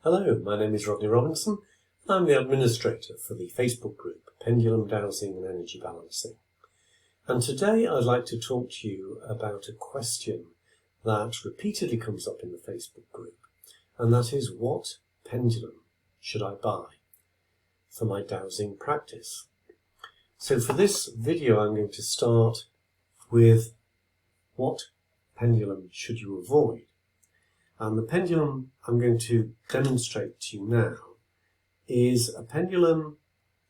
Hello, my name is Rodney Robinson. I'm the administrator for the Facebook group Pendulum, Dowsing and Energy Balancing. And today I'd like to talk to you about a question that repeatedly comes up in the Facebook group, and that is, what pendulum should I buy for my dowsing practice? So for this video I'm going to start with what pendulum should you avoid. And the pendulum I'm going to demonstrate to you now is a pendulum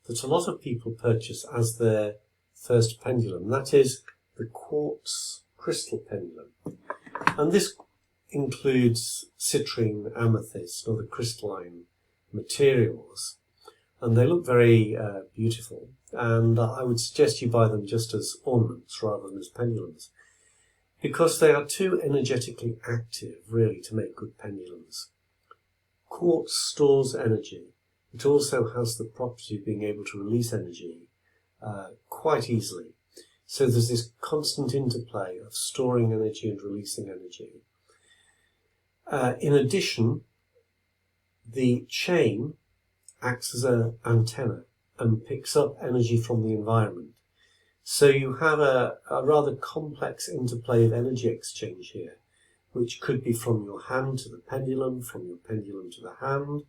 that a lot of people purchase as their first pendulum. That is the quartz crystal pendulum. And this includes citrine, amethyst, or the crystalline materials. And they look very beautiful. And I would suggest you buy them just as ornaments rather than as pendulums, because they are too energetically active, really, to make good pendulums. Quartz stores energy. It also has the property of being able to release energy quite easily. So there's this constant interplay of storing energy and releasing energy. In addition, the chain acts as an antenna and picks up energy from the environment. So you have a rather complex interplay of energy exchange here, which could be from your hand to the pendulum, from your pendulum to the hand,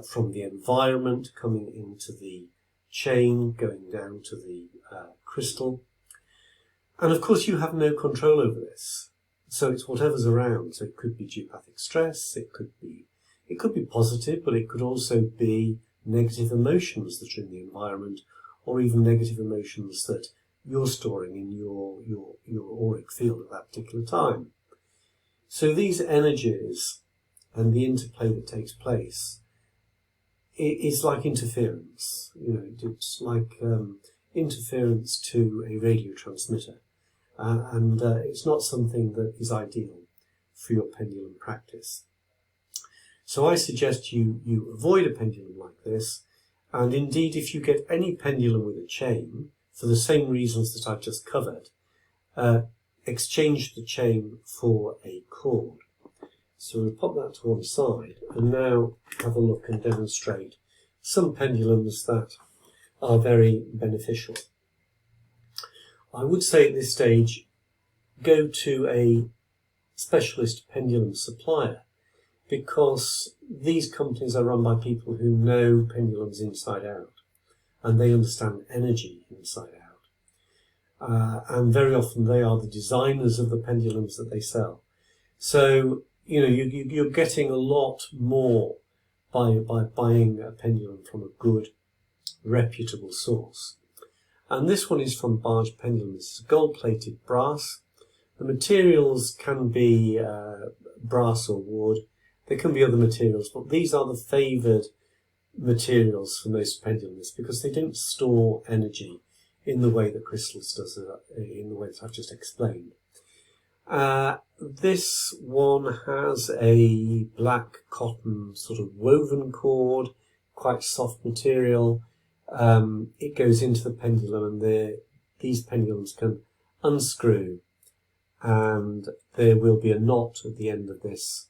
from the environment coming into the chain, going down to the crystal. And of course you have no control over this. So it's whatever's around. So it could be geopathic stress, it could be positive, but it could also be negative emotions that are in the environment, or even negative emotions that you're storing in your auric field at that particular time. So these energies and the interplay that takes place is like interference. It's like interference to a radio transmitter, and it's not something that is ideal for your pendulum practice. So I suggest you avoid a pendulum like this. And indeed, if you get any pendulum with a chain, for the same reasons that I've just covered, exchange the chain for a cord. So we'll pop that to one side and now have a look and demonstrate some pendulums that are very beneficial. I would say at this stage, go to a specialist pendulum supplier, because these companies are run by people who know pendulums inside out, and they understand energy inside out. And very often they are the designers of the pendulums that they sell. So, you're getting a lot more by buying a pendulum from a good, reputable source. And this one is from Barge Pendulum. It's gold-plated brass. The materials can be brass or wood. There can be other materials, but these are the favoured materials for most pendulums because they don't store energy in the way that crystals does, in the way that I've just explained. This one has a black cotton sort of woven cord, quite soft material. It goes into the pendulum, and these pendulums can unscrew, and there will be a knot at the end of this,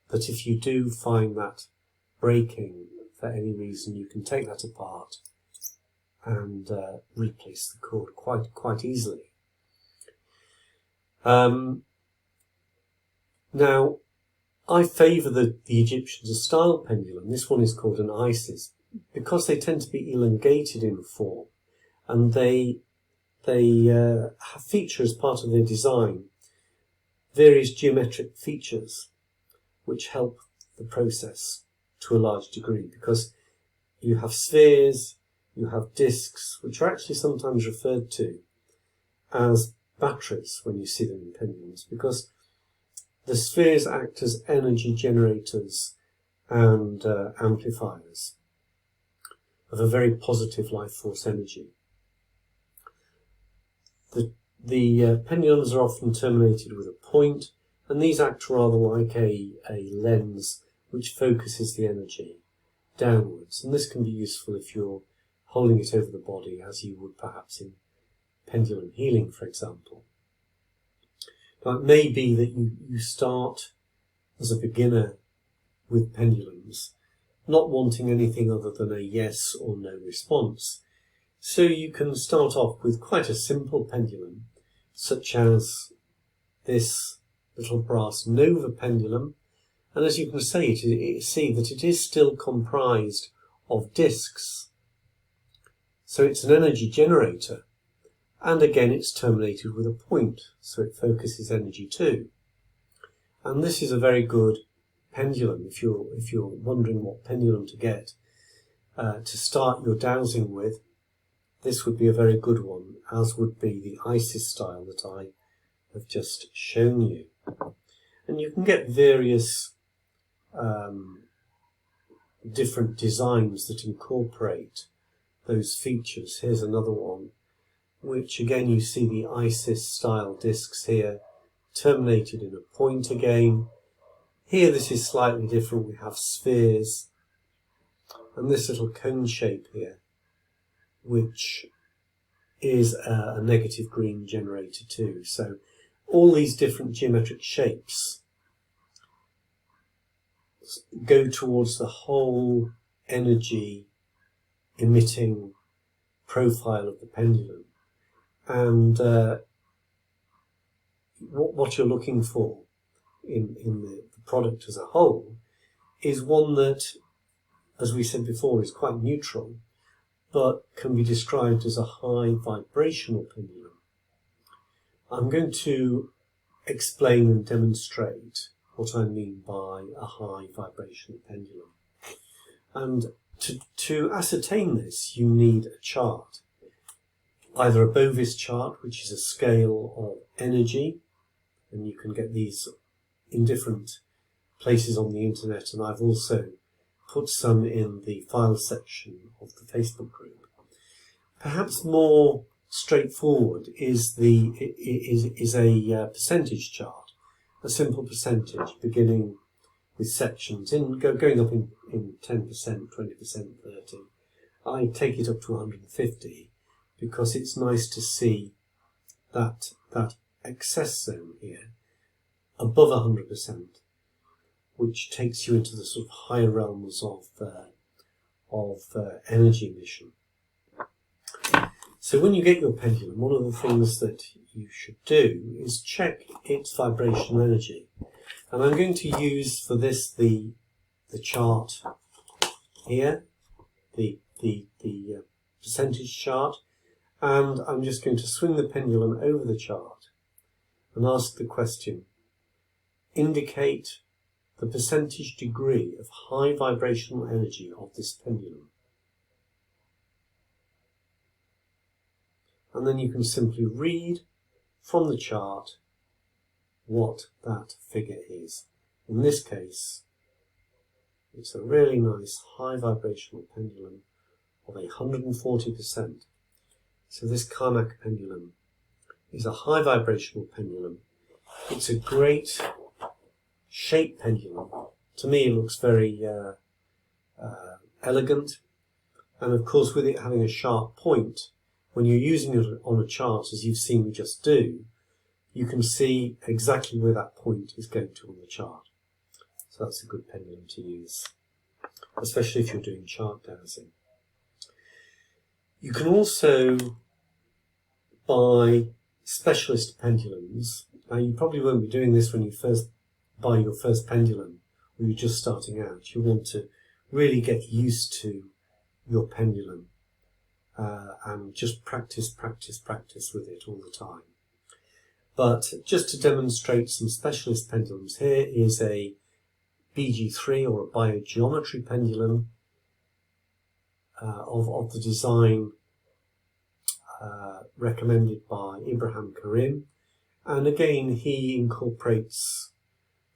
that if you do find that breaking for any reason, you can take that apart and replace the cord quite easily. Now, I favour the Egyptian style pendulum. This one is called an Isis, because they tend to be elongated in form, and they feature as part of their design various geometric features which help the process to a large degree, because you have spheres, you have discs, which are actually sometimes referred to as batteries when you see them in pendulums, because the spheres act as energy generators and amplifiers of a very positive life force energy. The pendulums are often terminated with a point, and these act rather like a lens which focuses the energy downwards. And this can be useful if you're holding it over the body, as you would perhaps in pendulum healing, for example. Now, it may be that you start as a beginner with pendulums, not wanting anything other than a yes or no response. So you can start off with quite a simple pendulum, such as this little brass Nova pendulum, and as you can see that it is still comprised of discs. So it's an energy generator, and again it's terminated with a point, so it focuses energy too. And this is a very good pendulum if you're wondering what pendulum to get to start your dowsing with. This would be a very good one, as would be the ISIS style that I have just shown you. And you can get various different designs that incorporate those features. Here's another one, which again you see the ISIS style discs here, terminated in a point again. Here this is slightly different. We have spheres, and this little cone shape here, which is a negative green generator too. So all these different geometric shapes go towards the whole energy emitting profile of the pendulum. And what you're looking for in the product as a whole is one that, as we said before, is quite neutral, but can be described as a high vibrational pendulum. I'm going to explain and demonstrate what I mean by a high vibrational pendulum. And to ascertain this, you need a chart, either a Bovis chart, which is a scale of energy, and you can get these in different places on the internet, and I've also put some in the file section of the Facebook group. Perhaps more straightforward is a percentage chart, a simple percentage beginning with sections going up in 10%, 20%, 30%. I take it up to 150 because it's nice to see that excess zone here above 100%, which takes you into the sort of higher realms of energy emission. So when you get your pendulum, one of the things that you should do is check its vibrational energy. And I'm going to use for this the chart here, the percentage chart, and I'm just going to swing the pendulum over the chart and ask the question, indicate the percentage degree of high vibrational energy of this pendulum. And then you can simply read from the chart what that figure is. In this case, it's a really nice high vibrational pendulum of 140%. So this Carnac pendulum is a high vibrational pendulum. It's a great shape pendulum. To me it looks very elegant, and of course with it having a sharp point, when you're using it on a chart as you've seen me just do, you can see exactly where that point is going to on the chart. So that's a good pendulum to use, especially if you're doing chart dowsing. You can also buy specialist pendulums. Now you probably won't be doing this when you first buy your first pendulum or you're just starting out. You want to really get used to your pendulum and just practice with it all the time. But just to demonstrate some specialist pendulums, here is a BG3 or a biogeometry pendulum of the design recommended by Ibrahim Karim, and again he incorporates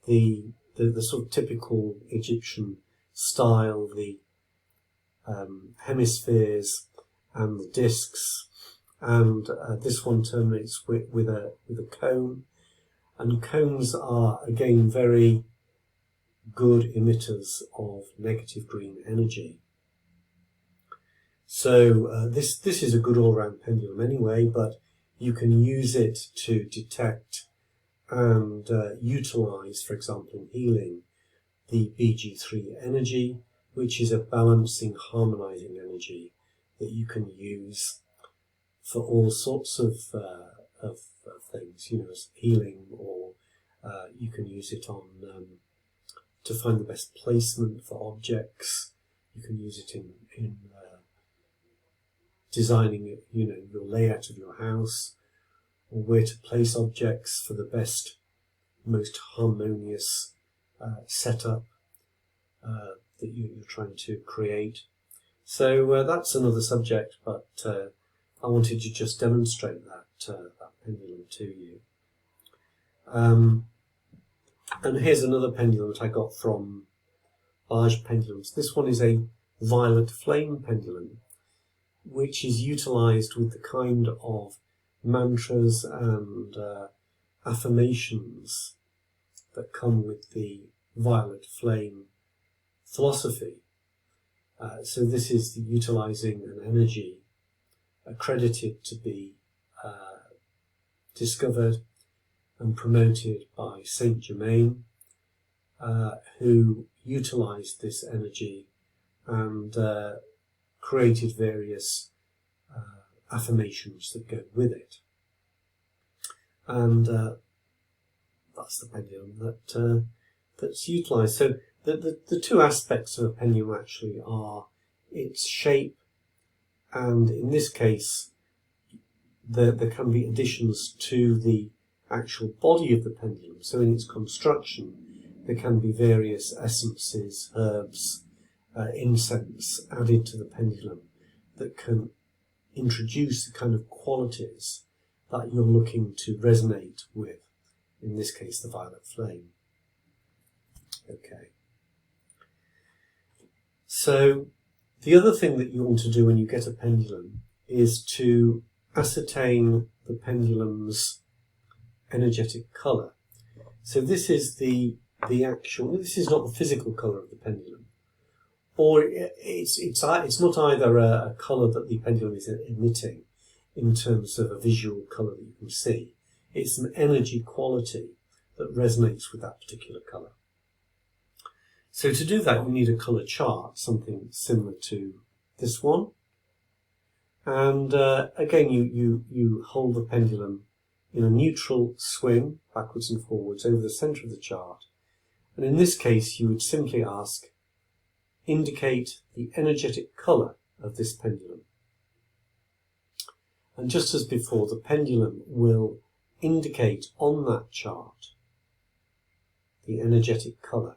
the sort of typical Egyptian style, the hemispheres and the discs, and this one terminates with a cone, and cones are again very good emitters of negative green energy. So this is a good all-round pendulum anyway, but you can use it to detect and utilize, for example, in healing, the BG3 energy, which is a balancing, harmonizing energy that you can use for all sorts of things, you know, as healing, or you can use it on to find the best placement for objects. You can use it in designing, you know, your layout of your house, or where to place objects for the best, most harmonious setup that you're trying to create. So that's another subject, but I wanted to just demonstrate that pendulum to you. And here's another pendulum that I got from Large Pendulums. This one is a violet flame pendulum, which is utilized with the kind of mantras and affirmations that come with the violet flame philosophy. So this is utilizing an energy accredited to be discovered and promoted by Saint Germain, who utilized this energy and created various affirmations that go with it. And that's the pendulum that's utilized. So the two aspects of a pendulum actually are its shape, and in this case there can be additions to the actual body of the pendulum. So in its construction there can be various essences, herbs, incense added to the pendulum that can introduce the kind of qualities that you're looking to resonate with, in this case the violet flame. Okay. So the other thing that you want to do when you get a pendulum is to ascertain the pendulum's energetic colour. So this is the actual, this is not the physical colour of the pendulum, or it's not either a colour that the pendulum is emitting in terms of a visual colour that you can see. It's an energy quality that resonates with that particular colour. So to do that you need a colour chart, something similar to this one. And again you hold the pendulum in a neutral swing backwards and forwards over the centre of the chart. And in this case you would simply ask, indicate the energetic colour of this pendulum. And just as before, the pendulum will indicate on that chart the energetic colour.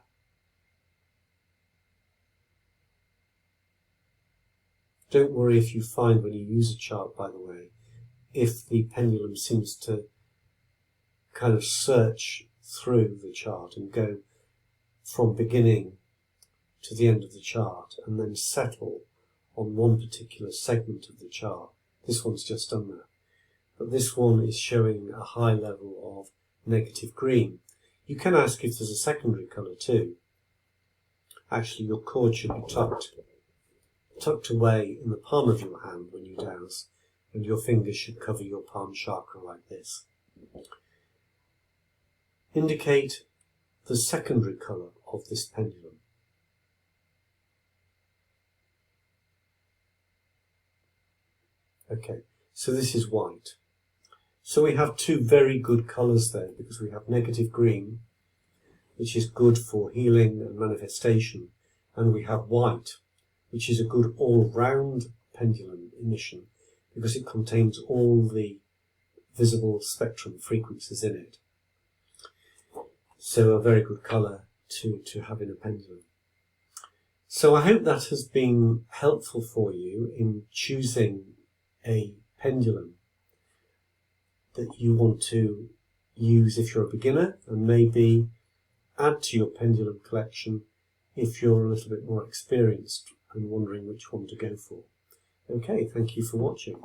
Don't worry if you find when you use a chart, by the way, if the pendulum seems to kind of search through the chart and go from beginning to the end of the chart and then settle on one particular segment of the chart. This one's just done that. But this one is showing a high level of negative green. You can ask if there's a secondary colour too. Actually, your cord should be tucked away in the palm of your hand when you dowse, and your fingers should cover your palm chakra like this. Indicate the secondary colour of this pendulum. Okay, so this is white. So we have two very good colours there, because we have negative green, which is good for healing and manifestation, and we have white, which is a good all-round pendulum emission, because it contains all the visible spectrum frequencies in it. So a very good colour to have in a pendulum. So I hope that has been helpful for you in choosing a pendulum that you want to use if you're a beginner, and maybe add to your pendulum collection if you're a little bit more experienced and wondering which one to go for. Okay, thank you for watching.